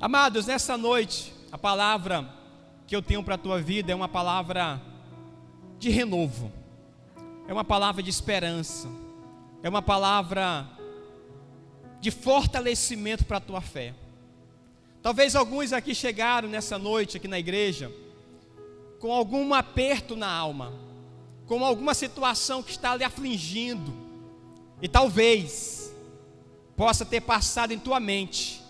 Amados, nessa noite, a palavra que eu tenho para a tua vida é uma palavra de renovo, é uma palavra de esperança, é uma palavra de fortalecimento para a tua fé. Talvez alguns aqui chegaram nessa noite, aqui na igreja, com algum aperto na alma, com alguma situação que está lhe afligindo, e talvez possa ter passado em tua mente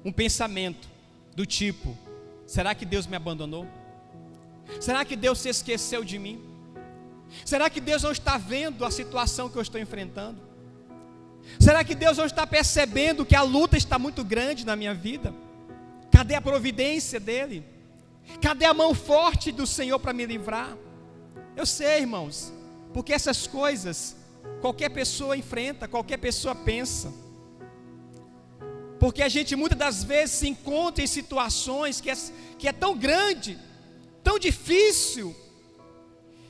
um pensamento do tipo: será que Deus me abandonou? Será que Deus se esqueceu de mim? Será que Deus não está vendo a situação que eu estou enfrentando? Será que Deus não está percebendo que a luta está muito grande na minha vida? Cadê a providência dEle? Cadê a mão forte do Senhor para me livrar? Eu sei, irmãos, porque essas coisas qualquer pessoa enfrenta, qualquer pessoa pensa. Porque a gente muitas das vezes se encontra em situações que é tão grande, tão difícil,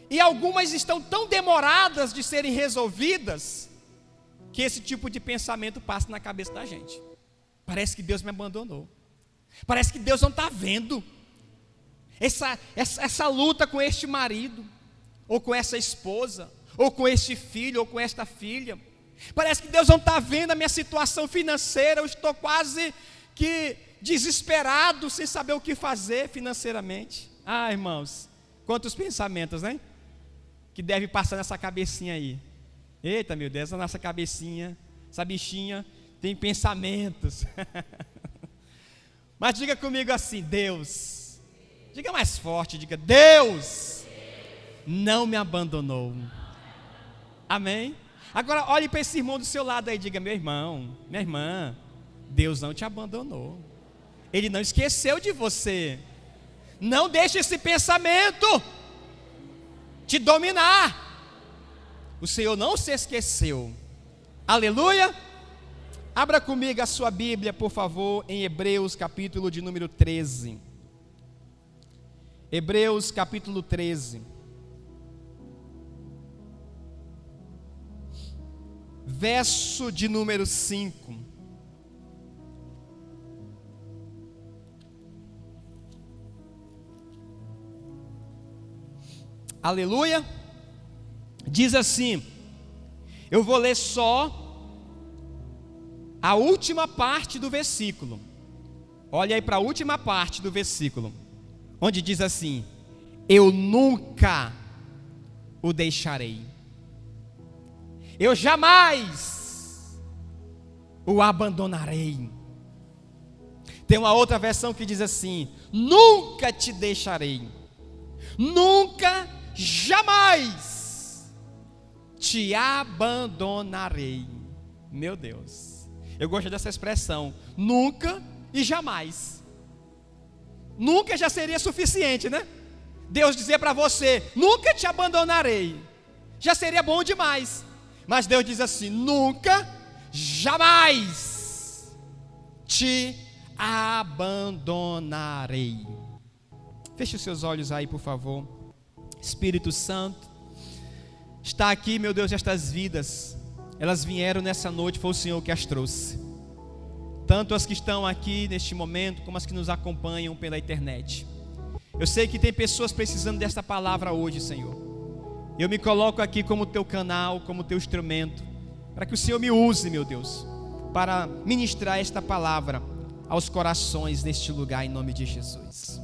e algumas estão tão demoradas de serem resolvidas, que esse tipo de pensamento passa na cabeça da gente. Parece que Deus me abandonou, parece que Deus não está vendo essa luta com este marido, ou com essa esposa, ou com este filho, ou com esta filha. Parece que Deus não está vendo a minha situação financeira. Eu estou quase que desesperado, sem saber o que fazer financeiramente. Ah, irmãos, quantos pensamentos, né? Que deve passar nessa cabecinha aí. Eita, meu Deus, essa nossa cabecinha, essa bichinha tem pensamentos. Mas diga comigo assim: Deus. Diga mais forte, diga: Deus não me abandonou. Amém? Agora olhe para esse irmão do seu lado aí e diga: meu irmão, minha irmã, Deus não te abandonou, Ele não esqueceu de você. Não deixe esse pensamento te dominar. O Senhor não se esqueceu. Aleluia. Abra comigo a sua Bíblia, por favor, em Hebreus capítulo de número 13. Hebreus capítulo 13, verso de número 5. Aleluia. Diz assim, eu vou ler só a última parte do versículo. Olha aí para a última parte do versículo, onde diz assim: eu nunca o deixarei, eu jamais o abandonarei. Tem uma outra versão que diz assim: nunca te deixarei, nunca, jamais te abandonarei. Meu Deus, eu gosto dessa expressão, nunca e jamais. Nunca já seria suficiente, né? Deus dizer para você: nunca te abandonarei, já seria bom demais. Mas Deus diz assim: nunca, jamais te abandonarei. Feche os seus olhos aí, por favor. Espírito Santo, está aqui, meu Deus, estas vidas, elas vieram nessa noite, foi o Senhor que as trouxe. Tanto as que estão aqui neste momento, como as que nos acompanham pela internet. Eu sei que tem pessoas precisando desta palavra hoje, Senhor. Eu me coloco aqui como teu canal, como teu instrumento, para que o Senhor me use, meu Deus, para ministrar esta palavra aos corações neste lugar, em nome de Jesus.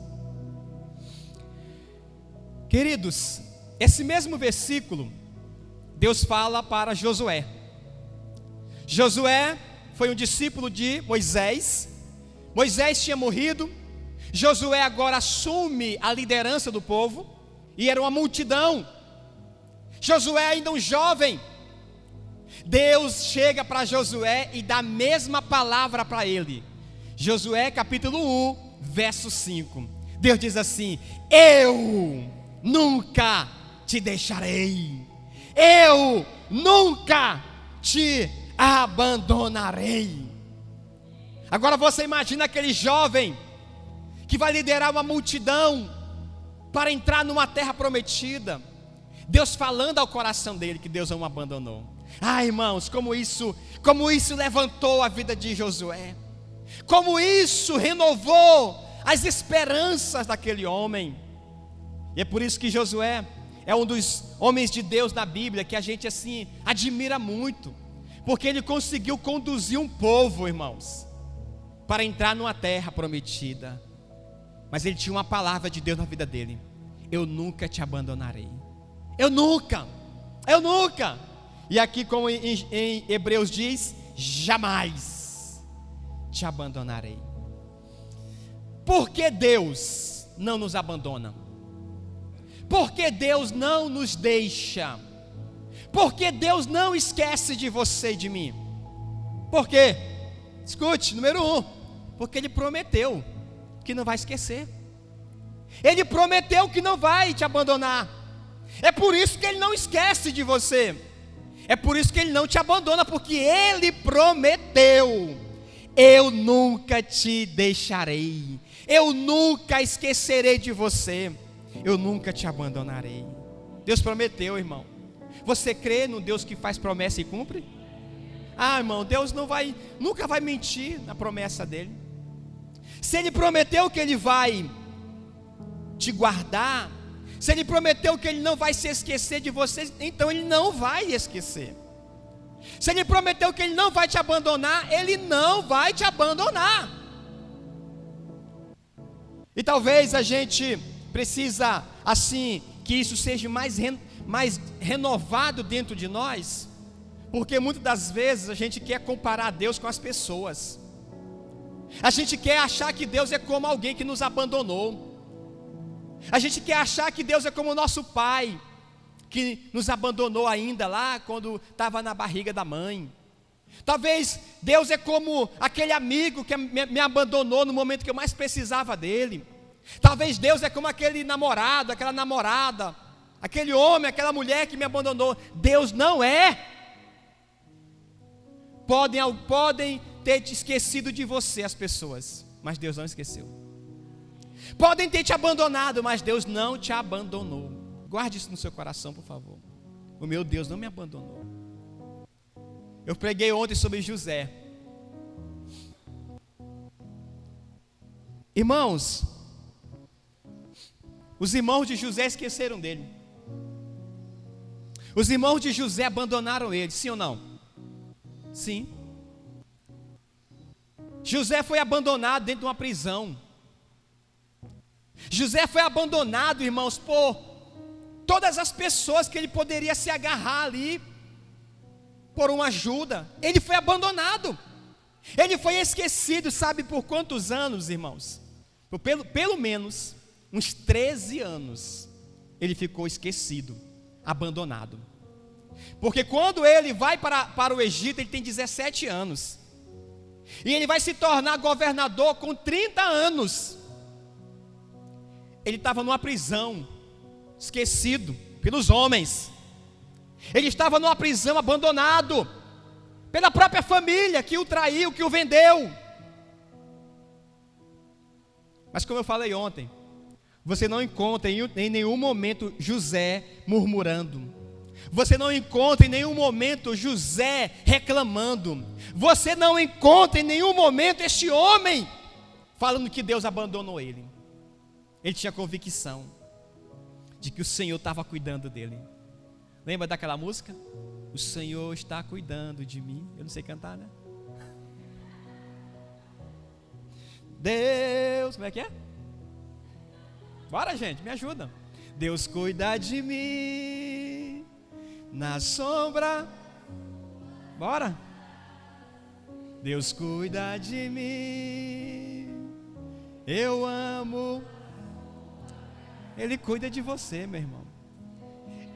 Queridos, esse mesmo versículo, Deus fala para Josué. Josué foi um discípulo de Moisés. Moisés tinha morrido. Josué agora assume a liderança do povo, e era uma multidão. Josué ainda um jovem. Deus chega para Josué e dá a mesma palavra para ele. Josué capítulo 1, verso 5. Deus diz assim: eu nunca te deixarei, eu nunca te abandonarei. Agora você imagina aquele jovem que vai liderar uma multidão para entrar numa terra prometida. Deus falando ao coração dele que Deus não o abandonou. Ah, irmãos, como isso levantou a vida de Josué. Como isso renovou as esperanças daquele homem. E é por isso que Josué é um dos homens de Deus na Bíblia que a gente assim admira muito, porque ele conseguiu conduzir um povo, irmãos, para entrar numa terra prometida. Mas ele tinha uma palavra de Deus na vida dele: eu nunca te abandonarei. Eu nunca. E aqui, como em Hebreus diz, jamais te abandonarei. Por que Deus não nos abandona? Por que Deus não nos deixa? Por que Deus não esquece de você e de mim? Por quê? Escute, número 1, porque Ele prometeu que não vai esquecer. Ele prometeu que não vai te abandonar. É por isso que Ele não esquece de você. É por isso que Ele não te abandona, porque Ele prometeu: eu nunca te deixarei, eu nunca esquecerei de você, eu nunca te abandonarei. Deus prometeu, irmão. Você crê no Deus que faz promessa e cumpre? Irmão, Deus nunca vai mentir na promessa dele. Se Ele prometeu que Ele vai te guardar, se Ele prometeu que Ele não vai se esquecer de você, então Ele não vai esquecer. Se Ele prometeu que Ele não vai te abandonar, Ele não vai te abandonar. E talvez a gente precisa, assim, que isso seja mais renovado dentro de nós, porque muitas das vezes a gente quer comparar Deus com as pessoas. A gente quer achar que Deus é como alguém que nos abandonou. A gente quer achar que Deus é como o nosso pai, que nos abandonou ainda lá quando estava na barriga da mãe. Talvez Deus é como aquele amigo que me abandonou no momento que eu mais precisava dele. Talvez Deus é como aquele namorado, aquela namorada, aquele homem, aquela mulher que me abandonou. Deus não é. Podem ter te esquecido de você as pessoas, mas Deus não esqueceu. Podem ter te abandonado, mas Deus não te abandonou. Guarde isso no seu coração, por favor. O meu Deus não me abandonou. Eu preguei ontem sobre José. Irmãos, os irmãos de José esqueceram dele. Os irmãos de José abandonaram ele, sim ou não? Sim. José foi abandonado dentro de uma prisão. José foi abandonado, irmãos, por todas as pessoas que ele poderia se agarrar ali por uma ajuda. Ele foi abandonado. Ele foi esquecido, sabe por quantos anos, irmãos? Pelo menos uns 13 anos ele ficou esquecido, abandonado. Porque quando ele vai para o Egito, ele tem 17 anos. E ele vai se tornar governador com 30 anos. Ele estava numa prisão, esquecido pelos homens. Ele estava numa prisão, abandonado pela própria família que o traiu, que o vendeu. Mas como eu falei ontem, você não encontra em nenhum momento José murmurando. Você não encontra em nenhum momento José reclamando. Você não encontra em nenhum momento este homem falando que Deus abandonou ele. Ele tinha convicção de que o Senhor estava cuidando dele. Lembra daquela música? O Senhor está cuidando de mim. Eu não sei cantar, né? Deus, como é que é? Bora, gente, me ajuda. Deus cuida de mim na sombra. Bora. Deus cuida de mim. Eu amo. Ele cuida de você, meu irmão.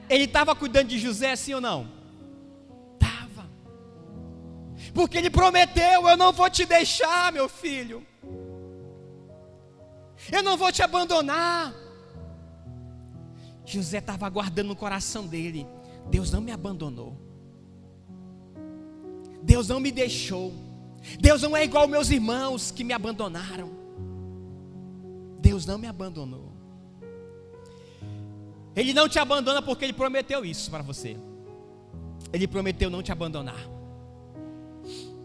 Ele estava cuidando de José, sim ou não? Estava. Porque ele prometeu: eu não vou te deixar, meu filho. Eu não vou te abandonar. José estava guardando no coração dele: Deus não me abandonou. Deus não me deixou. Deus não é igual meus irmãos que me abandonaram. Deus não me abandonou. Ele não te abandona porque Ele prometeu isso para você. Ele prometeu não te abandonar.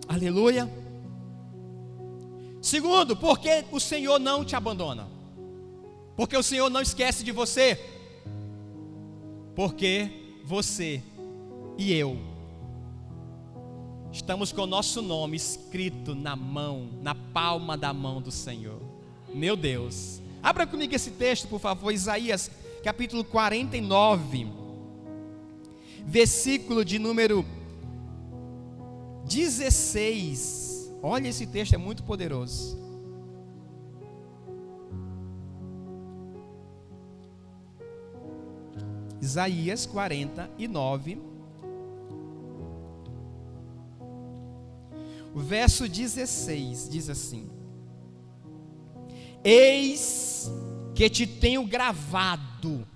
Aleluia. Segundo, porque o Senhor não te abandona. Porque o Senhor não esquece de você. Porque você e eu estamos com o nosso nome escrito na mão, na palma da mão do Senhor. Meu Deus. Abra comigo esse texto, por favor, Isaías capítulo 49, versículo de número 16. Olha, esse texto é muito poderoso. Isaías 49, o verso 16 diz assim: eis que te tenho gravado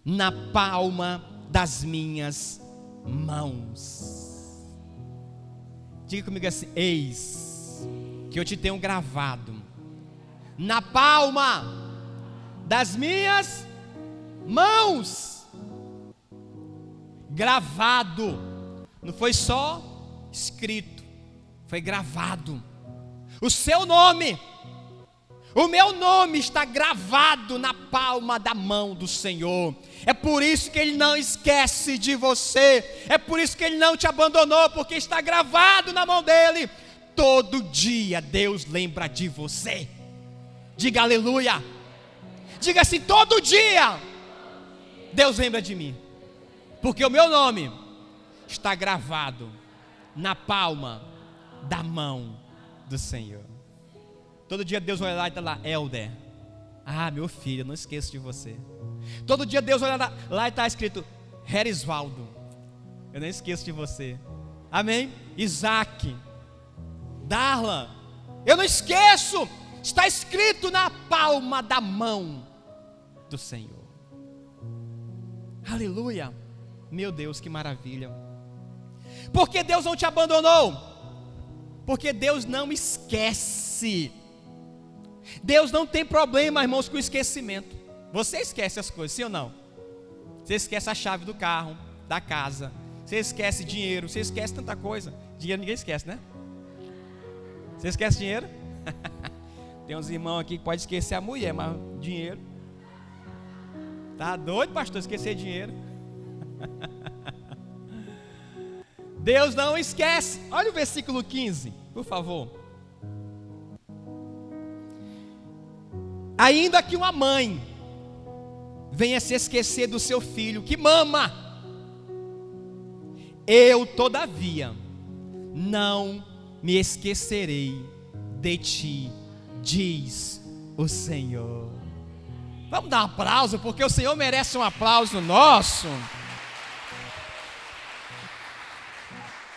na palma das minhas mãos. Diga comigo assim: eis que eu te tenho gravado na palma das minhas mãos. Gravado, não foi só escrito, foi gravado. O seu nome, o meu nome está gravado na palma da mão do Senhor. É por isso que Ele não esquece de você. É por isso que Ele não te abandonou, porque está gravado na mão dEle. Todo dia Deus lembra de você. Diga aleluia. Diga assim: todo dia Deus lembra de mim, porque o meu nome está gravado na palma da mão do Senhor. Todo dia Deus vai lá e está lá: Helder, meu filho, eu não esqueço de você. Todo dia Deus vai lá e está escrito: Herisvaldo, eu não esqueço de você. Amém? Isaac, Darla, eu não esqueço. Está escrito na palma da mão do Senhor. Aleluia. Meu Deus, que maravilha. Porque Deus não te abandonou? Porque Deus não esquece. Deus não tem problema, irmãos, com esquecimento. Você esquece as coisas, sim ou não? Você esquece a chave do carro, da casa. Você esquece dinheiro, você esquece tanta coisa. Dinheiro ninguém esquece, né? Você esquece dinheiro? Tem uns irmãos aqui que podem esquecer a mulher, mas dinheiro. Tá doido, pastor, esquecer dinheiro? Deus não esquece. Olha o versículo 15, por favor. Ainda que uma mãe venha se esquecer do seu filho que mama, eu todavia não me esquecerei de ti, diz o Senhor. Vamos dar um aplauso, porque o Senhor merece um aplauso nosso.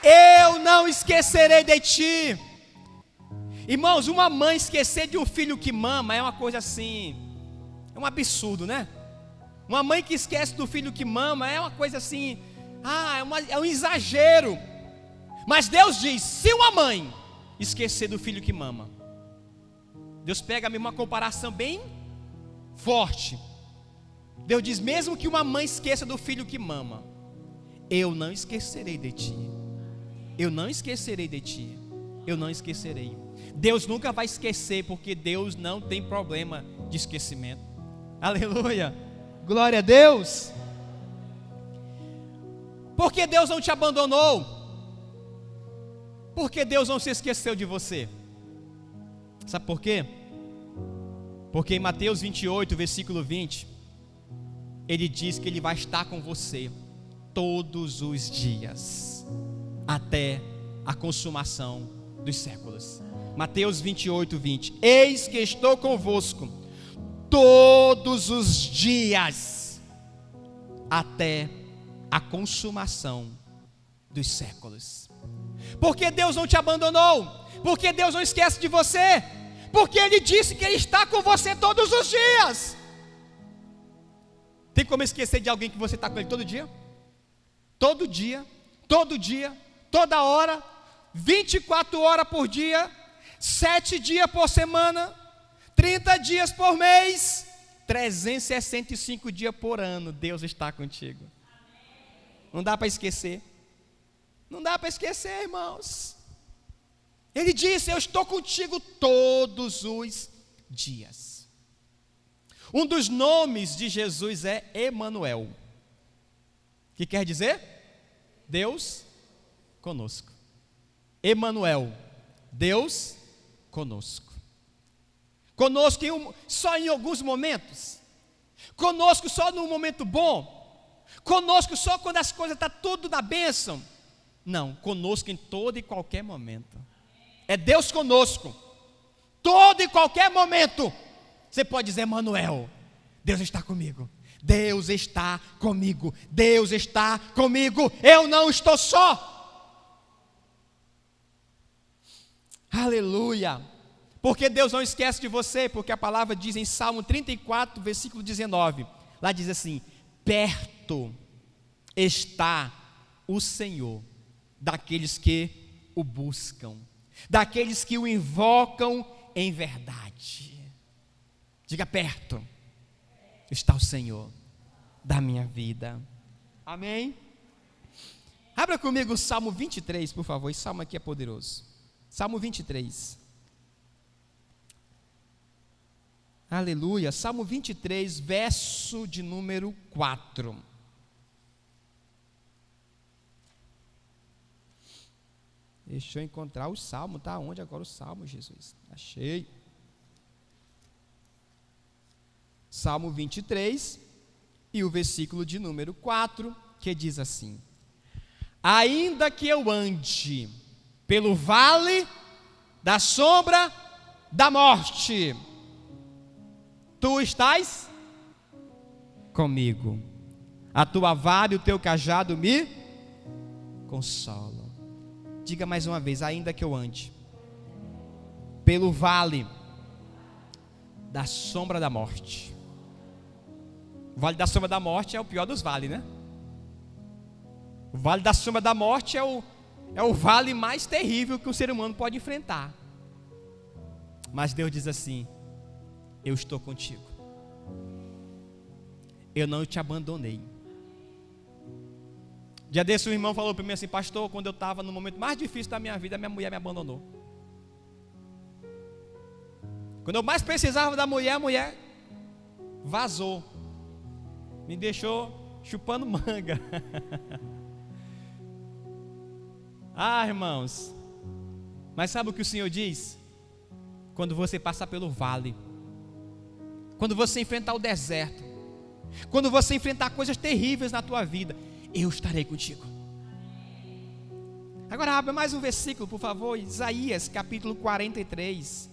Eu não esquecerei de ti. Irmãos, uma mãe esquecer de um filho que mama é uma coisa assim, é um absurdo, né? Uma mãe que esquece do filho que mama é uma coisa assim, é um exagero. Mas Deus diz: se uma mãe esquecer do filho que mama, Deus pega mesmo uma comparação bem forte. Deus diz: mesmo que uma mãe esqueça do filho que mama, eu não esquecerei de ti. Eu não esquecerei de ti. Eu não esquecerei. Deus nunca vai esquecer, porque Deus não tem problema de esquecimento. Aleluia. Glória a Deus. Porque Deus não te abandonou. Porque Deus não se esqueceu de você. Sabe por quê? Porque em Mateus 28, versículo 20, Ele diz que Ele vai estar com você todos os dias, até a consumação dos séculos. Mateus 28, 20. Eis que estou convosco todos os dias, até a consumação dos séculos. Porque Deus não te abandonou, porque Deus não esquece de você, porque Ele disse que Ele está com você todos os dias. Tem como esquecer de alguém que você está com Ele todo dia? Todo dia, todo dia, toda hora, 24 horas por dia, 7 dias por semana, 30 dias por mês, 365 dias por ano, Deus está contigo. Não dá para esquecer. Não dá para esquecer, irmãos. Ele disse: eu estou contigo todos os dias. Um dos nomes de Jesus é Emanuel, que quer dizer Deus conosco. Emanuel, Deus conosco. Conosco só em alguns momentos, conosco só num momento bom, conosco só quando as coisas estão tudo na bênção. Não, conosco em todo e qualquer momento. É Deus conosco, todo e qualquer momento. Você pode dizer: Emanuel, Deus está comigo, Deus está comigo, Deus está comigo, eu não estou só. Aleluia. Porque Deus não esquece de você, porque a palavra diz em Salmo 34, versículo 19, lá diz assim: perto está o Senhor daqueles que o buscam, daqueles que o invocam em verdade. Diga: perto está o Senhor da minha vida. Amém? Abra comigo o Salmo 23, por favor. Esse salmo aqui é poderoso. Salmo 23. Aleluia. Salmo 23, verso de número 4. Deixa eu encontrar o salmo. Está onde agora o salmo, Jesus? Achei. Salmo 23, e o versículo de número 4, que diz assim: ainda que eu ande pelo vale da sombra da morte, tu estás comigo, a tua vara e o teu cajado me consolam. Diga mais uma vez: ainda que eu ande pelo vale da sombra da morte. O vale da sombra da morte é o pior dos vales, né? O vale da sombra da morte é o vale mais terrível que o ser humano pode enfrentar. Mas Deus diz assim: eu estou contigo, eu não te abandonei. Dia desse o irmão falou para mim assim: pastor, quando eu estava no momento mais difícil da minha vida, minha mulher me abandonou. Quando eu mais precisava da mulher, a mulher vazou, me deixou chupando manga. Ah, irmãos, mas sabe o que o Senhor diz? Quando você passar pelo vale, quando você enfrentar o deserto, quando você enfrentar coisas terríveis na tua vida, eu estarei contigo. Agora abra mais um versículo, por favor. Isaías capítulo 43.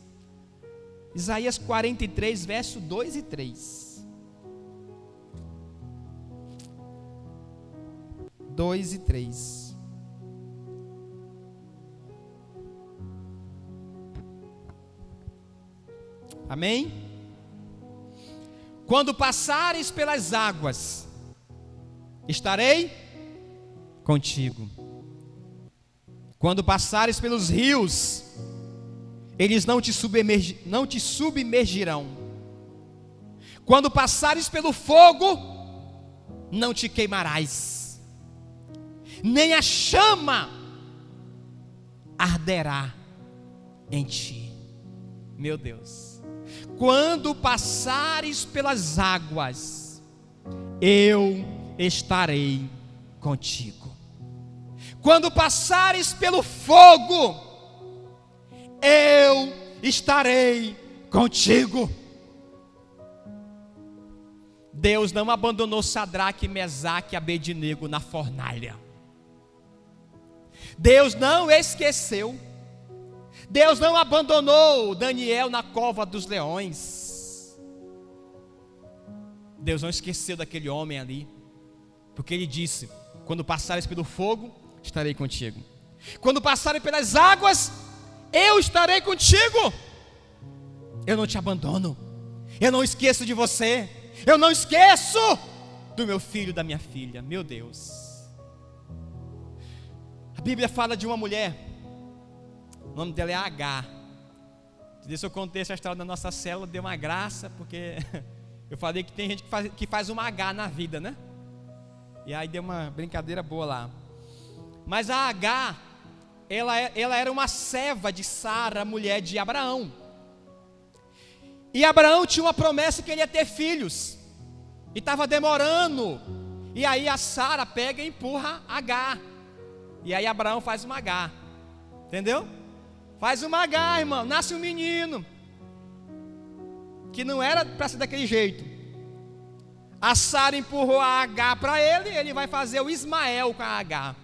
Isaías 43, verso 2 e 3. 2 e 3. Amém? Quando passares pelas águas, estarei contigo. Quando passares pelos rios, eles não te submergirão. Quando passares pelo fogo, não te queimarás, nem a chama arderá em ti. Meu Deus. Quando passares pelas águas, eu estarei contigo. Quando passares pelo fogo, eu estarei contigo. Deus não abandonou Sadraque, Mesaque e Abednego na fornalha. Deus não esqueceu. Deus não abandonou Daniel na cova dos leões. Deus não esqueceu daquele homem ali, porque ele disse: quando passares pelo fogo, estarei contigo. Quando passarem pelas águas, eu estarei contigo. Eu não te abandono. Eu não esqueço de você. Eu não esqueço do meu filho, da minha filha. Meu Deus. A Bíblia fala de uma mulher. O nome dela é Agar. Se eu contei essa história da nossa célula, deu uma graça, porque eu falei que tem gente que faz uma H na vida, né? E aí deu uma brincadeira boa lá. Mas a Agar, ela era uma serva de Sara, mulher de Abraão. E Abraão tinha uma promessa que ele ia ter filhos, e estava demorando. E aí a Sara pega e empurra Agar, e aí Abraão faz uma Agar, entendeu? Faz uma Agar, irmão, nasce um menino, que não era para ser daquele jeito. A Sara empurrou a Agar para ele, ele vai fazer o Ismael com a Agar.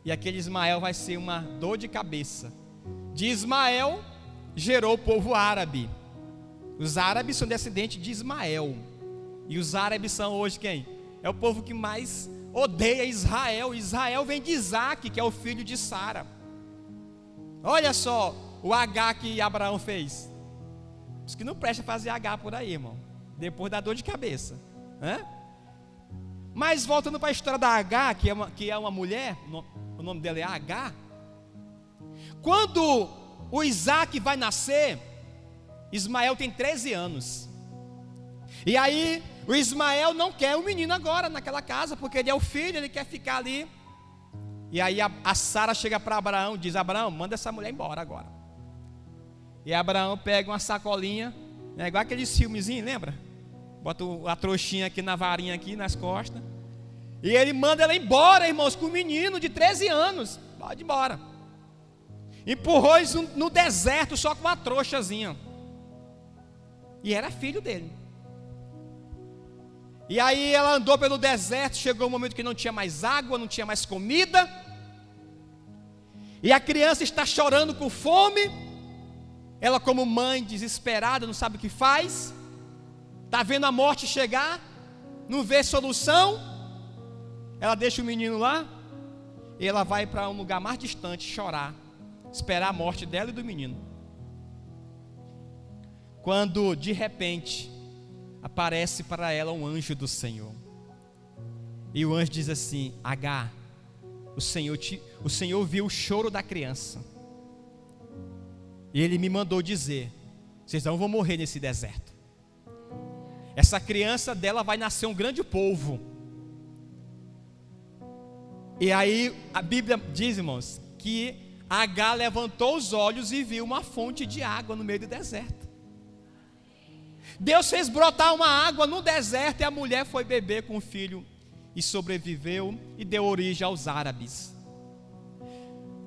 E aquele Ismael vai ser uma dor de cabeça. De Ismael gerou o povo árabe. Os árabes são descendentes de Ismael. E os árabes são hoje quem? É o povo que mais odeia Israel. Israel vem de Isaac, que é o filho de Sara. Olha só o Agar que Abraão fez. Os que não prestam fazer Agar por aí, irmão. Depois da dor de cabeça. Mas voltando para a história da Agar, que é uma mulher, o nome dela é Agar. Quando o Isaac vai nascer, Ismael tem 13 anos. E aí o Ismael não quer o menino agora naquela casa, porque ele é o filho, ele quer ficar ali. E aí a Sara chega para Abraão e diz: Abraão, manda essa mulher embora agora. E Abraão pega uma sacolinha, igual aqueles filmezinhos, lembra? Bota a trouxinha aqui na varinha aqui nas costas. E ele manda ela embora, irmãos, com um menino de 13 anos. Pode ir embora. Empurrou eles no deserto só com uma trouxazinha. E era filho dele. E aí ela andou pelo deserto, chegou um momento que não tinha mais água, não tinha mais comida. E a criança está chorando com fome. Ela, como mãe desesperada, não sabe o que faz. Está vendo a morte chegar, não vê solução. Ela deixa o menino lá e ela vai para um lugar mais distante chorar, esperar a morte dela e do menino. Quando de repente aparece para ela um anjo do Senhor. E o anjo diz assim: Agar, o Senhor viu o choro da criança. E ele me mandou dizer: vocês não vão morrer nesse deserto. Essa criança dela vai nascer um grande povo. E aí a Bíblia diz, irmãos, que Agar levantou os olhos e viu uma fonte de água no meio do deserto. Deus fez brotar uma água no deserto e a mulher foi beber com o filho e sobreviveu e deu origem aos árabes.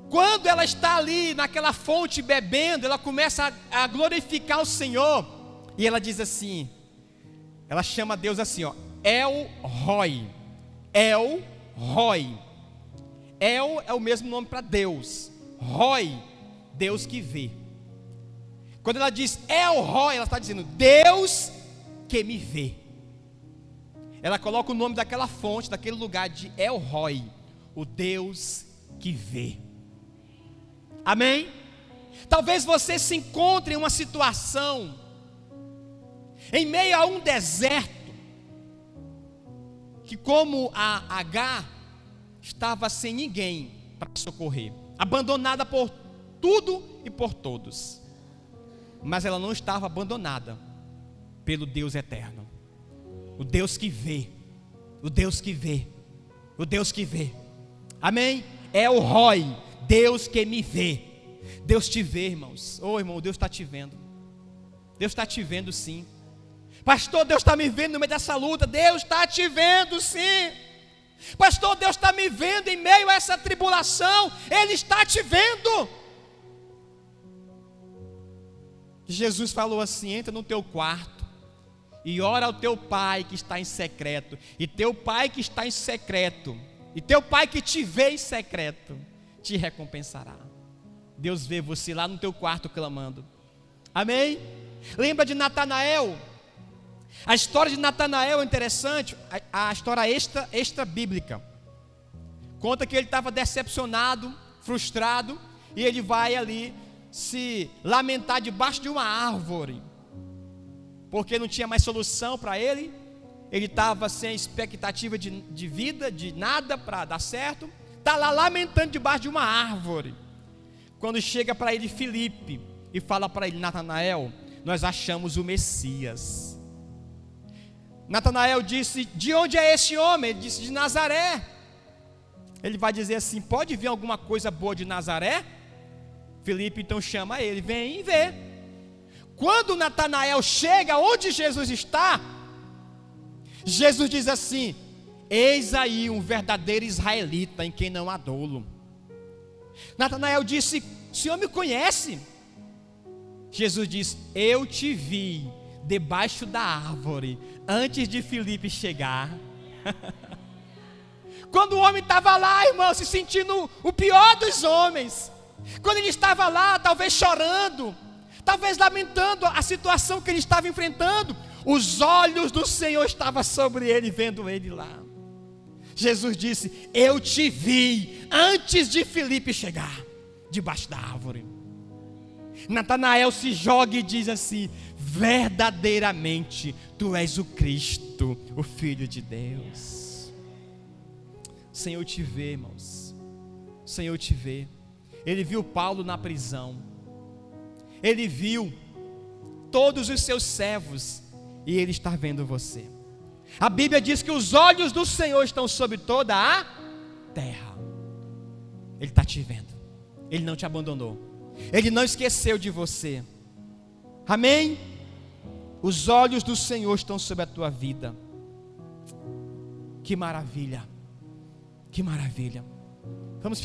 Quando ela está ali naquela fonte bebendo, ela começa a glorificar o Senhor e ela diz assim, ela chama Deus assim, El Roi. El Roi. El é o mesmo nome para Deus. Roi, Deus que vê. Quando ela diz El Roi, ela está dizendo Deus que me vê. Ela coloca o nome daquela fonte, daquele lugar de El Roi, o Deus que vê. Amém? Talvez você se encontre em uma situação, em meio a um deserto, que como a Agar estava sem ninguém para socorrer, abandonada por tudo e por todos. Mas ela não estava abandonada pelo Deus eterno, o Deus que vê, o Deus que vê, o Deus que vê. Amém? É o Roi, Deus que me vê. Deus te vê, irmãos. Irmão, Deus está te vendo. Deus está te vendo sim. Pastor, Deus está me vendo no meio dessa luta. Deus está te vendo sim. Pastor, Deus está me vendo em meio a essa tribulação. Ele está te vendo. Jesus falou assim: entra no teu quarto e ora ao teu pai que está em secreto. E teu pai que está em secreto, e teu pai que te vê em secreto, te recompensará. Deus vê você lá no teu quarto clamando. Amém? Lembra de Natanael? A história de Natanael é interessante. A história extra bíblica conta que ele estava decepcionado, frustrado, e ele vai ali se lamentar debaixo de uma árvore, porque não tinha mais solução para ele. Ele estava sem expectativa de vida, de nada para dar certo. Está lá lamentando debaixo de uma árvore. Quando chega para ele Filipe e fala para ele: Natanael, nós achamos o Messias. Natanael disse: de onde é esse homem? Ele disse: de Nazaré. ele vai dizer assim: pode vir alguma coisa boa de Nazaré? Filipe então chama ele: vem e vê. Quando Natanael chega onde Jesus está, Jesus diz assim: eis aí um verdadeiro israelita em quem não há dolo. Natanael disse: o Senhor me conhece? Jesus diz: eu te vi debaixo da árvore antes de Filipe chegar. Quando o homem estava lá, irmão, se sentindo o pior dos homens, quando ele estava lá, talvez chorando, talvez lamentando a situação que ele estava enfrentando, os olhos do Senhor estavam sobre ele, vendo ele lá. Jesus disse: eu te vi antes de Filipe chegar debaixo da árvore. Natanael se joga e diz assim: verdadeiramente tu és o Cristo, o Filho de Deus. O Senhor te vê, irmãos. O Senhor te vê. Ele viu Paulo na prisão. Ele viu todos os seus servos. E Ele está vendo você. A Bíblia diz que os olhos do Senhor estão sobre toda a terra. Ele está te vendo. Ele não te abandonou. Ele não esqueceu de você. Amém? Os olhos do Senhor estão sobre a tua vida. Que maravilha. Que maravilha. Vamos